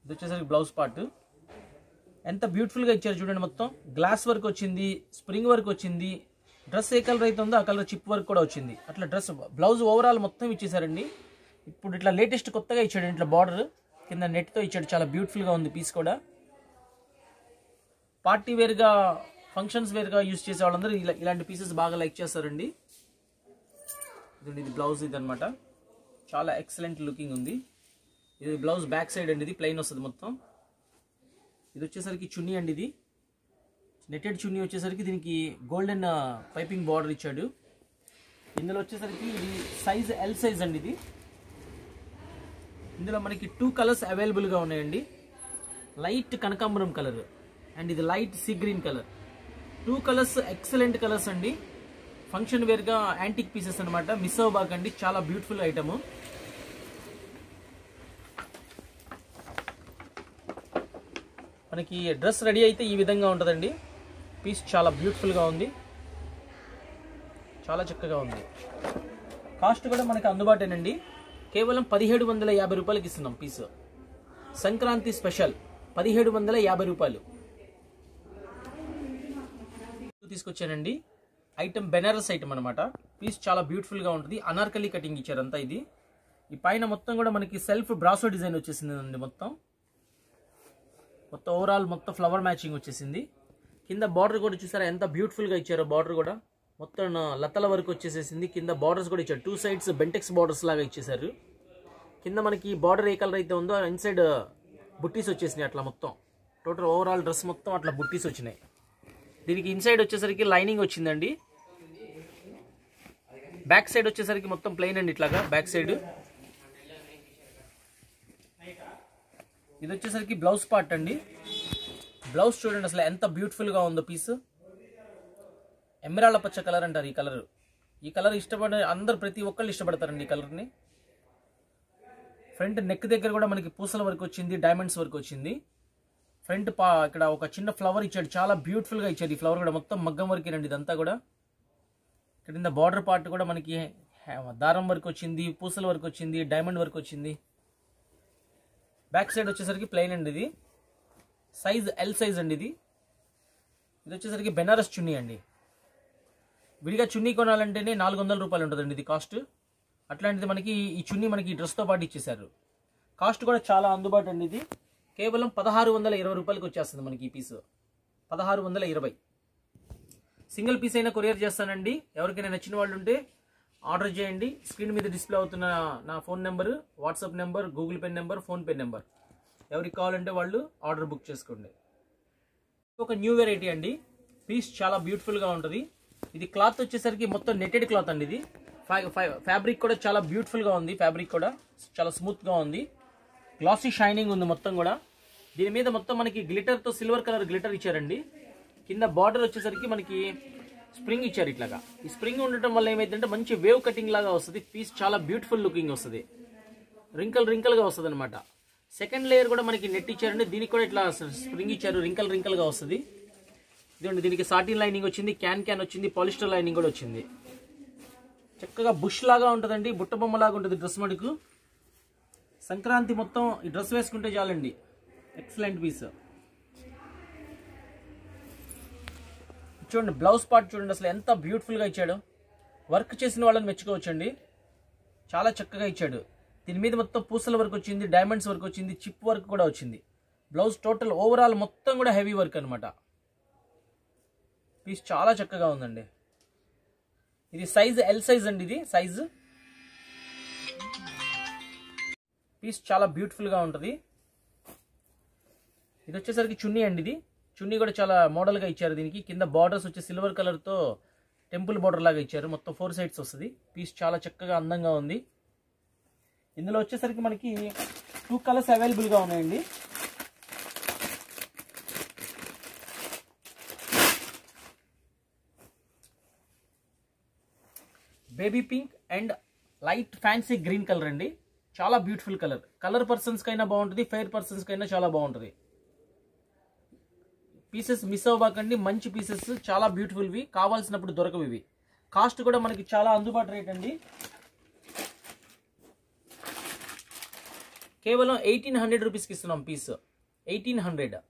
ఇది వచ్చేసరికి బ్లౌజ్ పార్ట్. ఎంత బ్యూటిఫుల్గా ఇచ్చారు చూడండి. మొత్తం గ్లాస్ వర్క్ వచ్చింది, స్ప్రింగ్ వర్క్ వచ్చింది. డ్రెస్ ఏ కలర్ అయితే ఉందో ఆ కలర్ చిప్ వర్క్ కూడా వచ్చింది. అట్లా డ్రెస్ బ్లౌజ్ ఓవరాల్ మొత్తం ఇచ్చేసారండి. ఇప్పుడు ఇట్లా లేటెస్ట్ కొత్తగా ఇచ్చాడు. ఇట్లా బార్డర్ కింద నెట్తో ఇచ్చాడు. చాలా బ్యూటిఫుల్గా ఉంది పీస్ కూడా. పార్టీ వేర్గా, ఫంక్షన్స్ వేర్గా యూజ్ చేసే వాళ్ళందరూ ఇలాంటి పీసెస్ బాగా లైక్ చేస్తారండి. ఇది బ్లౌజ్ ఇది అనమాట. చాలా ఎక్సలెంట్ లుకింగ్ ఉంది. ఇది బ్లౌజ్ బ్యాక్ సైడ్ అండి. ఇది ప్లెయిన్ వస్తుంది మొత్తం. ఇది వచ్చేసరికి చున్నీ అండి. ఇది నెట్టెడ్ చున్నీ వచ్చేసరికి దీనికి గోల్డెన్ పైపింగ్ బార్డర్ ఇచ్చాడు. ఇందులో వచ్చేసరికి ఇది సైజ్ ఎల్ సైజ్ అండి. ఇది ఇందులో మనకి 2 కలర్స్ అవైలబుల్గా ఉన్నాయండి. లైట్ కనకాంబరం కలర్ అండ్ ఇది light sea green colour. 2 colours excellent colours అండి. ఫంక్షన్ వేర్గా యాంటిక్ పీసెస్ అనమాట. మిస్ అవ్వబాకండి. చాలా బ్యూటిఫుల్ ఐటమ్. మనకి డ్రెస్ రెడీ అయితే ఈ విధంగా ఉంటుందండి. పీస్ చాలా బ్యూటిఫుల్గా ఉంది. చాలా చక్కగా ఉంది. కాస్ట్ కూడా మనకి అందుబాటేనండి. కేవలం 1750 రూపాయలకి ఇస్తున్నాం పీస్. సంక్రాంతి స్పెషల్ 1750 రూపాయలు తీసుకొచ్చానండి. ఐటమ్ బెనారస్ ఐటమ్ అనమాట. పీస్ చాలా బ్యూటిఫుల్గా ఉంటుంది. అనార్కలి కటింగ్ ఇచ్చారంతా. ఇది ఈ పైన మొత్తం కూడా మనకి సెల్ఫ్ బ్రాసో డిజైన్ వచ్చేసింది అండి. మొత్తం ఓవరాల్ మొత్తం ఫ్లవర్ మ్యాచింగ్ వచ్చేసింది. కింద బార్డర్ కూడా చూసారా ఎంత బ్యూటిఫుల్గా ఇచ్చారో. బార్డర్ కూడా మొత్తం లతల వరకు వచ్చేసేసింది. కింద బార్డర్స్ కూడా ఇచ్చారు. 2 sides బెంటెక్స్ బార్డర్స్ లాగా ఇచ్చేసారు. కింద మనకి బార్డర్ ఏ కలర్ అయితే ఉందో ఇన్సైడ్ బుట్టీస్ వచ్చేసినాయి. అట్లా మొత్తం టోటల్ ఓవరాల్ డ్రెస్ మొత్తం అట్లా బుట్టీస్ వచ్చినాయి. దీనికి ఇన్సైడ్ వచ్చేసరికి లైనింగ్ వచ్చిందండి. బ్యాక్ సైడ్ వచ్చేసరికి మొత్తం ప్లెయిన్ అండి. ఇట్లాగా బ్యాక్ సైడ్ ఇది వచ్చేసరికి బ్లౌజ్ పార్ట్ అండి. బ్లౌజ్ చూడండి అసలు ఎంత బ్యూటిఫుల్గా ఉందో. పీస్ ఎమరాల్డ్ పచ్చ కలర్ అంటారు. ఈ కలర్ ఇష్టపడే అందరు ప్రతి ఒక్కళ్ళు ఇష్టపడతారండి ఈ కలర్ని. ఫ్రంట్ నెక్ దగ్గర కూడా మనకి పూసల వర్క్ వచ్చింది, డైమండ్స్ వర్క్ వచ్చింది. ఫ్రంట్ ఇక్కడ ఒక చిన్న ఫ్లవర్ ఇచ్చాడు. చాలా బ్యూటిఫుల్గా ఇచ్చాడు. ఈ ఫ్లవర్ కూడా మొత్తం మగ్గం వర్క్ రండి ఇదంతా కూడా. ఇక్కడ బార్డర్ పార్ట్ కూడా మనకి దారం వర్క్ వచ్చింది, పూసల వర్క్ వచ్చింది, డైమండ్ వర్క్ వచ్చింది. బ్యాక్ సైడ్ వచ్చేసరికి ప్లెయిన్ అండి. ఇది సైజ్ ఎల్ సైజ్ అండి. ఇది వచ్చేసరికి బెనారస్ చున్నీ అండి. విడిగా చున్నీ కొనాలంటేనే 400 రూపాయలు ఉంటుందండి ఇది కాస్ట్. అట్లాంటిది మనకి ఈ చున్నీ మనకి డ్రెస్తో పాటు ఇచ్చేసారు. కాస్ట్ కూడా చాలా అందుబాటు అండి. ఇది కేవలం 1620 రూపాయలకి వచ్చేస్తుంది మనకి ఈ పీసు. 1620. సింగిల్ పీస్ అయినా కొరియర్ చేస్తానండి. ఎవరికైనా నచ్చిన వాళ్ళు ఉంటే ఆర్డర్ చేయండి. స్క్రీన్ మీద డిస్ప్లే అవుతున్న నా phone number, WhatsApp number, Google pay number, PhonePe number, ఎవరికి కావాలంటే వాళ్ళు ఆర్డర్ బుక్ చేసుకోండి. ఒక న్యూ వెరైటీ అండి. పీస్ చాలా బ్యూటిఫుల్గా ఉంటుంది. ఇది క్లాత్ వచ్చేసరికి మొత్తం నెట్టెడ్ క్లాత్ అండి. ఇది ఫ్యాబ్రిక్ కూడా చాలా బ్యూటిఫుల్గా ఉంది. ఫ్యాబ్రిక్ కూడా చాలా స్మూత్గా ఉంది. గ్లాసీ షైనింగ్ ఉంది మొత్తం కూడా. దీని మీద మొత్తం మనకి గ్లిటర్తో సిల్వర్ కలర్ గ్లిటర్ ఇచ్చారండి. కింద బార్డర్ వచ్చేసరికి మనకి స్ప్రింగ్ ఇచ్చారు. ఇట్లాగా ఈ స్ప్రింగ్ ఉండటం వల్ల ఏమైందంటే మంచి వేవ్ కటింగ్ లాగా వస్తుంది. పీస్ చాలా బ్యూటిఫుల్ లుకింగ్ వస్తుంది. రింకల్గా వస్తుంది అనమాట. సెకండ్ లేయర్ కూడా మనకి నెట్ ఇచ్చారండి. దీనికి కూడా ఇట్లా స్ప్రింగ్ ఇచ్చారు. రింకల్గా వస్తుంది. ఇదండి. దీనికి సాటిన్ లైనింగ్ వచ్చింది, క్యాన్ వచ్చింది, పాలిస్టర్ లైనింగ్ కూడా వచ్చింది. చక్కగా బుష్ లాగా ఉంటుందండి. బుట్ట బొమ్మ లాగా ఉంటుంది డ్రెస్ మటుకు. సంక్రాంతి మొత్తం ఈ డ్రెస్ వేసుకుంటే చాలండి. Excellent piece. చూడండి బ్లౌజ్ పార్ట్ చూడండి అసలు ఎంత బ్యూటిఫుల్గా ఇచ్చాడు. వర్క్ చేసిన వాళ్ళని మెచ్చుకోవచ్చండి. చాలా చక్కగా ఇచ్చాడు. దీని మీద మొత్తం పూసల వర్క్ వచ్చింది, డైమండ్స్ వర్క్ వచ్చింది, చిప్ వర్క్ కూడా వచ్చింది. బ్లౌజ్ టోటల్ ఓవరాల్ మొత్తం కూడా హెవీ వర్క్ అనమాట. పీస్ చాలా చక్కగా ఉందండి. ఇది సైజ్ ఎల్ సైజ్ అండి. ఇది సైజు పీస్ చాలా బ్యూటిఫుల్గా ఉంటుంది. ఇది వచ్చేసరికి చున్నీ అండి. ఇది చున్నీ కూడా చాలా మోడల్గా ఇచ్చారు. దీనికి కింద బార్డర్స్ వచ్చి సిల్వర్ కలర్తో టెంపుల్ బార్డర్ లాగా ఇచ్చారు. మొత్తం 4 sides వస్తుంది. పీస్ చాలా చక్కగా అందంగా ఉంది. ఇందులో వచ్చేసరికి మనకి 2 కలర్స్ అవైలబుల్గా ఉన్నాయండి. Baby pink and light fancy green colour అండి. చాలా బ్యూటిఫుల్ కలర్ పర్సన్స్ కైనా బాగుంటుంది, ఫెయిర్ పర్సన్స్ కైనా చాలా బాగుంటుంది. పీసెస్ మిస్ అవ్వకండి. మంచి పీసెస్ చాలా బ్యూటిఫుల్వి. కావాల్సినప్పుడు దొరకవు ఇవి. కాస్ట్ కూడా మనకి చాలా అందుబాటు రేట్ అండి. కేవలం 1800 రూపీస్కి ఇస్తున్నాం పీస్. 1800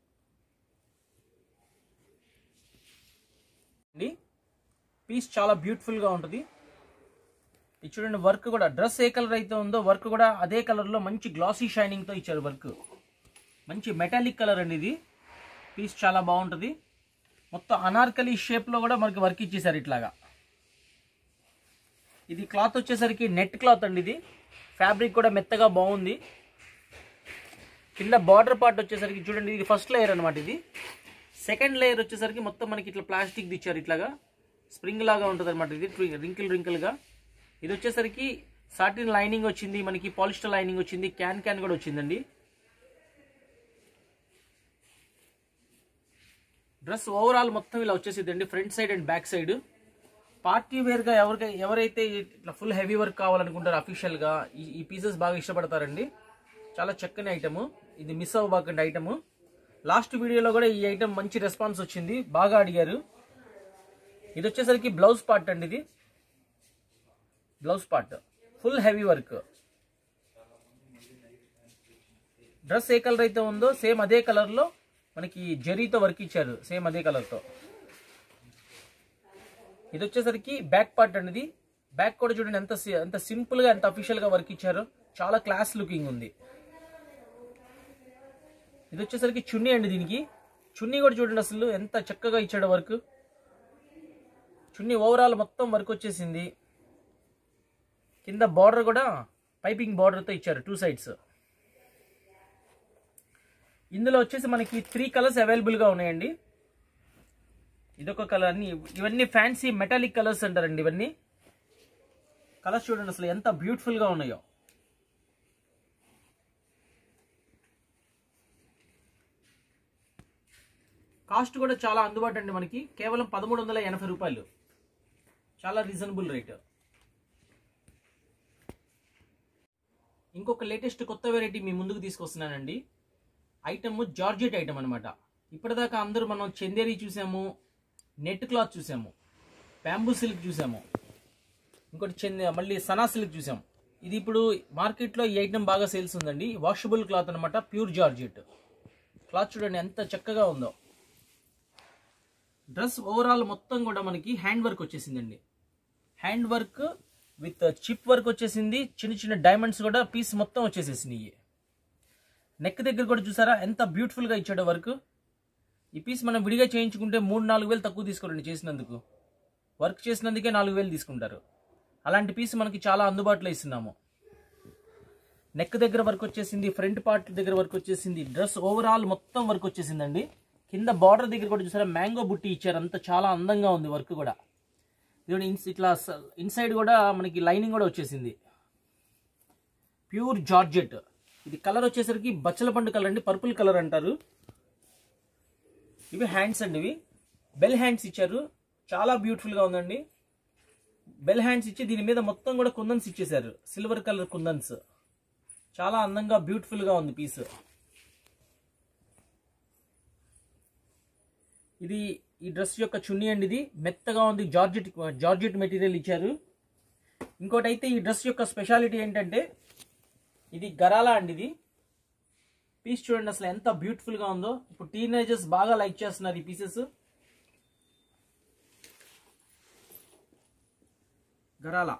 అండి. పీస్ చాలా బ్యూటిఫుల్గా ఉంటుంది. ఇది చూడండి వర్క్ కూడా డ్రెస్ ఏ కలర్ అయితే ఉందో వర్క్ కూడా అదే కలర్లో మంచి గ్లాసీ షైనింగ్తో ఇచ్చారు. వర్క్ మంచి మెటాలిక్ కలర్ అండి. ఇది పీస్ చాలా బాగుంటుంది. మొత్తం అనార్కలి షేప్లో కూడా మనకి వర్క్ ఇచ్చేసారు ఇట్లాగా. ఇది క్లాత్ వచ్చేసరికి నెట్ క్లాత్ అండి. ఇది ఫ్యాబ్రిక్ కూడా మెత్తగా బాగుంది. కింద బార్డర్ పార్ట్ వచ్చేసరికి చూడండి ఇది ఫస్ట్ లేయర్ అనమాట. ఇది సెకండ్ లేయర్ వచ్చేసరికి మొత్తం మనకి ఇట్లా ప్లాస్టిక్ ఇచ్చారు. ఇట్లాగా స్ప్రింగ్ లాగా ఉంటుంది అనమాట. ఇది రింకిల్గా. ఇది వచ్చేసరికి సాటిన్ లైనింగ్ వచ్చింది, మనకి పాలిస్టర్ లైనింగ్ వచ్చింది, క్యాన్ కూడా వచ్చిందండి. డ్రెస్ ఓవరాల్ మొత్తం ఇలా వచ్చేసిందండి. Front side and back side. Party వేర్గా ఎవరైతే ఇట్లా ఫుల్ హెవీ వర్క్ కావాలనుకుంటారో అఫీషియల్గా ఈ పీసెస్ బాగా ఇష్టపడతారండి. చాలా చక్కని ఐటమ్. ఇది మిస్ అవ్వకండి ఐటమ్. లాస్ట్ వీడియోలో కూడా ఈ ఐటమ్ మంచి రెస్పాన్స్ వచ్చింది, బాగా అడిగారు. ఇది వచ్చేసరికి బ్లౌజ్ పార్ట్ అండి. ఇది blouse part full heavy work. Dress ఏ కలర్ అయితే ఉందో సేమ్ అదే కలర్లో మనకి జరీతో వర్క్ ఇచ్చారు. సేమ్ అదే కలర్తో. ఇది వచ్చేసరికి బ్యాక్ పార్ట్ అనేది బ్యాక్ కూడా చూడండి ఎంత సింపుల్ గా ఎంత అఫీషియల్ గా వర్క్ ఇచ్చారో, చాలా క్లాస్ లుకింగ్ ఉంది. ఇది వచ్చేసరికి చున్నీ అండి. దీనికి చున్నీ కూడా చూడండి అసలు ఎంత చక్కగా ఇచ్చాడు వర్క్. చున్నీ ఓవరాల్ మొత్తం వర్క్ వచ్చేసింది. కింద బార్డర్ కూడా పైపింగ్ బార్డర్తో ఇచ్చారు 2 sides. ఇందులో వచ్చేసి మనకి 3 కలర్స్ అవైలబుల్గా ఉన్నాయండి. ఇదొక కలర్. ఇవన్నీ ఫ్యాన్సీ మెటాలిక్ కలర్స్ అంటారండి. ఇవన్నీ కలర్స్ చూడండి అసలు ఎంత బ్యూటిఫుల్గా ఉన్నాయో. కాస్ట్ కూడా చాలా అందుబాటు అండి. మనకి కేవలం 1380 రూపాయలు, చాలా రీజనబుల్ రేట్. ఇంకొక లేటెస్ట్ కొత్త వెరైటీ మీ ముందుకు తీసుకొస్తున్నానండి. ఐటమ్ జార్జెట్ ఐటమ్ అనమాట. ఇప్పటిదాకా అందరూ మనం చందేరి చూసాము, నెట్ క్లాత్ చూసాము, బ్యాంబూ సిల్క్ చూసాము, ఇంకోటి మళ్ళీ సనా సిల్క్ చూసాము. ఇది ఇప్పుడు మార్కెట్లో ఈ ఐటమ్ బాగా సేల్స్ ఉందండి. వాషబుల్ క్లాత్ అనమాట, ప్యూర్ జార్జెట్ క్లాత్. చూడండి ఎంత చక్కగా ఉందో. డ్రెస్ ఓవరాల్ మొత్తం కూడా మనకి హ్యాండ్ వర్క్ వచ్చేసిందండి. Hand work with chip work వచ్చేసింది. చిన్న చిన్న డైమండ్స్ కూడా పీస్ మొత్తం వచ్చేసేసినాయి. నెక్ దగ్గర కూడా చూసారా ఎంత బ్యూటిఫుల్ గా ఇచ్చాడో వర్క్. ఈ పీస్ మనం విడిగా చేయించుకుంటే 3-4 వేలు తక్కువ తీసుకోరండి చేసినందుకు. వర్క్ చేసినందుకే 4 వేలు తీసుకుంటారు. అలాంటి పీస్ మనకి చాలా అందుబాటులో ఇస్తున్నాము. నెక్ దగ్గర వర్క్ వచ్చేసింది, ఫ్రంట్ పార్ట్ దగ్గర వర్క్ వచ్చేసింది. డ్రెస్ ఓవరాల్ మొత్తం వర్క్ వచ్చేసిందండి. కింద బార్డర్ దగ్గర కూడా చూసారా మ్యాంగో బుట్టి ఇచ్చారు. అంత చాలా అందంగా ఉంది వర్క్ కూడా. ఇట్లా ఇన్సైడ్ కూడా మనకి లైనింగ్ కూడా వచ్చేసింది. Pure georgette. ఇది కలర్ వచ్చేసరికి బచ్చల పండు కలర్ అండి, పర్పుల్ కలర్ అంటారు. ఇవి హ్యాండ్స్ అండి. ఇవి బెల్ హ్యాండ్స్ ఇచ్చారు. చాలా బ్యూటిఫుల్ గా ఉందండి. బెల్ హ్యాండ్స్ ఇచ్చి దీని మీద మొత్తం కూడా కుందన్స్ ఇచ్చేసారు, సిల్వర్ కలర్ కుందన్స్. చాలా అందంగా బ్యూటిఫుల్ గా ఉంది పీస్. ఇది ఈ డ్రెస్ యొక్క చున్నీ అండి. ఇది మెత్తగా ఉంది, జార్జెట్ మెటీరియల్ ఇచ్చారు. ఇంకోటి అయితే ఈ డ్రెస్ యొక్క స్పెషాలిటీ ఏంటంటే ఇది గరాలా అండి. ఇది పీస్ చూడండి అసలు ఎంత బ్యూటిఫుల్ గా ఉందో. ఇప్పుడు టీనేజర్స్ బాగా లైక్ చేస్తున్నారు ఈ పీసెస్. గరాలా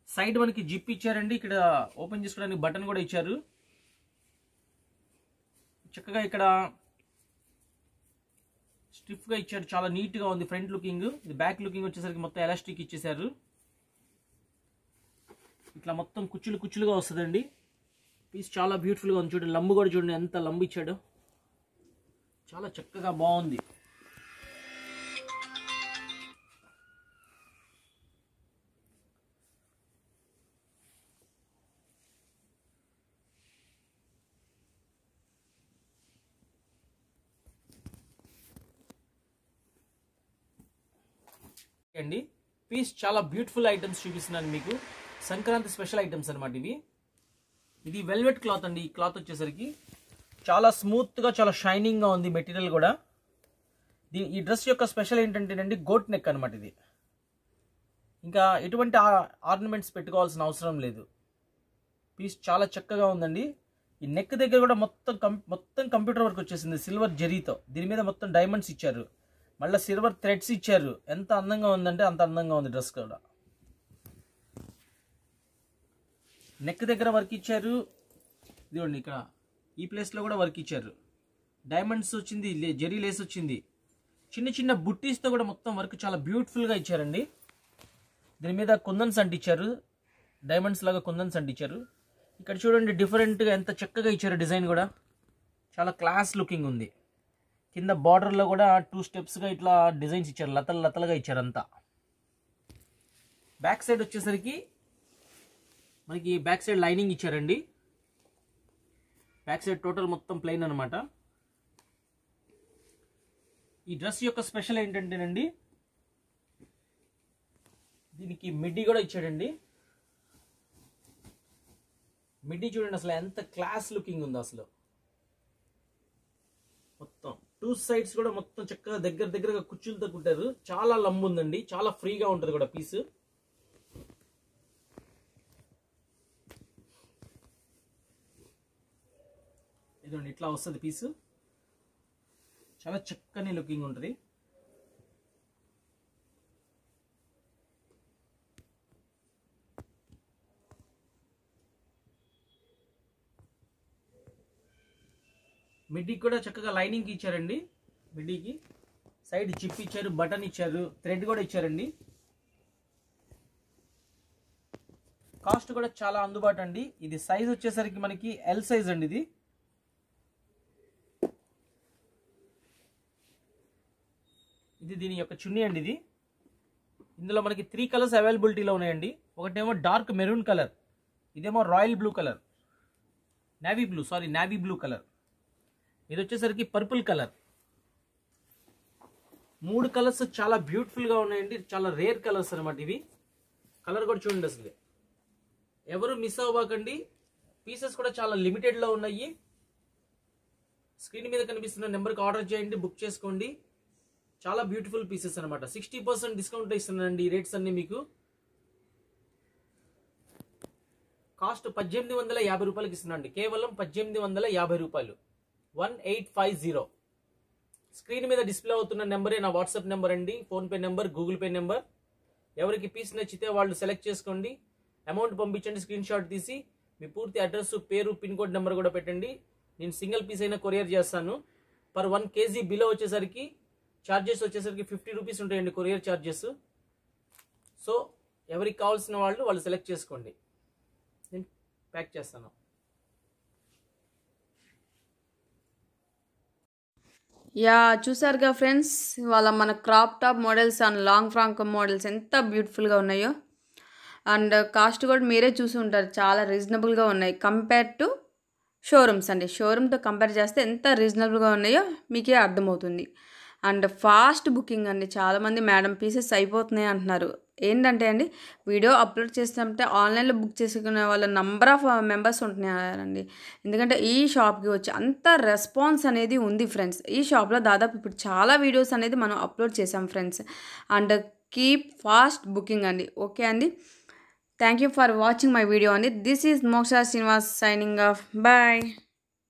సైడ్ మనకి జిప్ ఇచ్చారండి. ఇక్కడ ఓపెన్ చేసుకోవడానికి బటన్ కూడా ఇచ్చారు. చక్కగా ఇక్కడ స్టిఫ్ గా ఇచ్చారు. చాలా నీట్ గా ఉంది ఫ్రంట్ లుకింగ్. ఇది బ్యాక్ లుకింగ్ వచ్చేసరికి మొత్తం ఎలాస్టిక్ ఇచ్చేసారు. ఇట్లా మొత్తం కుచ్చులుగా వస్తుందండి. పీస్ చాలా బ్యూటిఫుల్ గా ఉంది. చూడండి లంబు కూడా చూడండి ఎంత లంబు ఇచ్చాడు. చాలా చక్కగా బాగుంది. అండి పీస్ చాలా బ్యూటిఫుల్ ఐటమ్స్ చూపిస్తున్నాను మీకు. సంక్రాంతి స్పెషల్ ఐటమ్స్ అనమాట ఇవి. ఇది వెల్వెట్ క్లాత్ అండి. ఈ క్లాత్ వచ్చేసరికి చాలా స్మూత్ గా, చాలా షైనింగ్ గా ఉంది మెటీరియల్ కూడా. ఈ డ్రెస్ యొక్క స్పెషల్ ఏంటంటేనండి గోట్ నెక్ అనమాట ఇది. ఇంకా ఎటువంటి ఆర్నమెంట్స్ పెట్టుకోవాల్సిన అవసరం లేదు. పీస్ చాలా చక్కగా ఉందండి. ఈ నెక్ దగ్గర కూడా మొత్తం కంప్యూటర్ వర్క్ వచ్చేసింది సిల్వర్ జరీతో. దీని మీద మొత్తం డైమండ్స్ ఇచ్చారు, మళ్ళీ సిల్వర్ థ్రెడ్స్ ఇచ్చారు. ఎంత అందంగా ఉందంటే అంత అందంగా ఉంది డ్రెస్ కూడా. నెక్ దగ్గర వర్క్ ఇచ్చారు. ఇదిగోండి ఇక్కడ ఈ ప్లేస్లో కూడా వర్క్ ఇచ్చారు. డైమండ్స్ వచ్చింది, జరీ లేస్ వచ్చింది. చిన్న చిన్న బుట్టీస్తో కూడా మొత్తం వర్క్ చాలా బ్యూటిఫుల్గా ఇచ్చారండి. దీని మీద కుందన్స్ అంటించారు, డైమండ్స్ లాగా కుందన్స్ అంటించారు. ఇక్కడ చూడండి డిఫరెంట్గా ఎంత చక్కగా ఇచ్చారు. డిజైన్ కూడా చాలా క్లాస్ లుకింగ్ ఉంది. కింద బార్డర్లో కూడా 2 స్టెప్స్గా ఇట్లా డిజైన్స్ ఇచ్చారు, లతలుగా ఇచ్చారు అంతా. బ్యాక్ సైడ్ వచ్చేసరికి మనకి బ్యాక్ సైడ్ లైనింగ్ ఇచ్చారండి. బ్యాక్ సైడ్ టోటల్ మొత్తం ప్లెయిన్ అనమాట. ఈ డ్రెస్ యొక్క స్పెషల్ ఏంటంటేనండి దీనికి మిడ్డీ కూడా ఇచ్చాడండి. మిడ్డీ చూడండి అసలు ఎంత క్లాస్ లుకింగ్ ఉందో అసలు. మొత్తం 2 sides కూడా మొత్తం చక్కగా దగ్గరగా కుచ్చులతో కుట్టారు. చాలా లంబు ఉందండి, చాలా ఫ్రీగా ఉంటుంది కూడా పీస్. ఇదండి ఇట్లా వస్తుంది పీస్. చాలా చక్కని లుకింగ్ ఉంటుంది. మిడ్డీకి కూడా చక్కగా లైనింగ్ ఇచ్చారండి. మిడ్డీకి సైడ్ చిప్ ఇచ్చారు, బటన్ ఇచ్చారు, థ్రెడ్ కూడా ఇచ్చారండి. కాస్ట్ కూడా చాలా అందుబాటు అండి. ఇది సైజ్ వచ్చేసరికి మనకి ఎల్ సైజ్ అండి. ఇది దీని యొక్క చున్నీ అండి. ఇందులో మనకి 3 కలర్స్ అవైలబిలిటీలో ఉన్నాయండి. ఒకటేమో డార్క్ మెరూన్ కలర్, ఇదేమో royal blue colour, navy blue colour, ఇది వచ్చేసరికి పర్పుల్ కలర్. 3 కలర్స్ చాలా బ్యూటిఫుల్ గా ఉన్నాయండి. చాలా రేర్ కలర్స్ అనమాట ఇవి. కలర్ కూడా చూడండి, అసలు ఎవరు మిస్ అవ్వకండి. పీసెస్ కూడా చాలా లిమిటెడ్ లో ఉన్నాయి. స్క్రీన్ మీద కనిపిస్తున్న నెంబర్కి ఆర్డర్ చేయండి, బుక్ చేసుకోండి. చాలా బ్యూటిఫుల్ పీసెస్ అనమాట. 60% డిస్కౌంట్ ఇస్తున్నానండి. ఈ రేట్స్ అన్ని మీకు కాస్ట్ 1850 రూపాయలకి ఇస్తున్నాండి. కేవలం 1850 రూపాయలు. 1850. స్క్రీన్ మీద డిస్ప్లే అవుతున్న నెంబరే నా వాట్సాప్ నెంబర్ అండి. PhonePe number, Google pay number. ఎవరికి పీస్ నచ్చితే వాళ్ళు సెలెక్ట్ చేసుకోండి, అమౌంట్ పంపించండి. స్క్రీన్ షాట్ తీసి మీ పూర్తి అడ్రస్, పేరు, పిన్ కోడ్ నెంబర్ కూడా పెట్టండి. నేను సింగిల్ పీస్ అయినా కొరియర్ చేస్తాను. పర్ 1 kg బిలో వచ్చేసరికి చార్జెస్ వచ్చేసరికి 50 రూపీస్ ఉంటాయండి, కొరియర్ చార్జెస్. సో ఎవరికి కావాల్సిన వాళ్ళు సెలెక్ట్ చేసుకోండి. నేను ప్యాక్ చేస్తాను. యా, చూసారుగా ఫ్రెండ్స్, ఇవాళ మన crop top models and long frock models ఎంత బ్యూటిఫుల్గా ఉన్నాయో. అండ్ కాస్ట్ కూడా మీరే చూసి ఉంటారు, చాలా రీజనబుల్గా ఉన్నాయి కంపేర్ టు షోరూమ్స్ అండి. షోరూమ్తో కంపేర్ చేస్తే ఎంత రీజనబుల్గా ఉన్నాయో మీకే అర్థమవుతుంది. అండ్ ఫాస్ట్ బుకింగ్ అండి. చాలామంది మేడం పీసెస్ అయిపోతున్నాయి అంటున్నారు. ఏంటంటే అండి, వీడియో అప్లోడ్ చేస్తుంటే ఆన్లైన్లో బుక్ చేసుకునే వాళ్ళ నంబర్ ఆఫ్ మెంబర్స్ ఉంటున్నారండి. ఎందుకంటే ఈ షాప్కి వచ్చి అంత రెస్పాన్స్ అనేది ఉంది ఫ్రెండ్స్. ఈ షాప్లో దాదాపు ఇప్పుడు చాలా వీడియోస్ అనేది మనం అప్లోడ్ చేసాం friends. And keep fast booking అండి. ఓకే అండి, thank you for watching my video అండి. దిస్ ఈజ్ మోక్ష శ్రీనివాస్ సైనింగ్ ఆఫ్. బాయ్.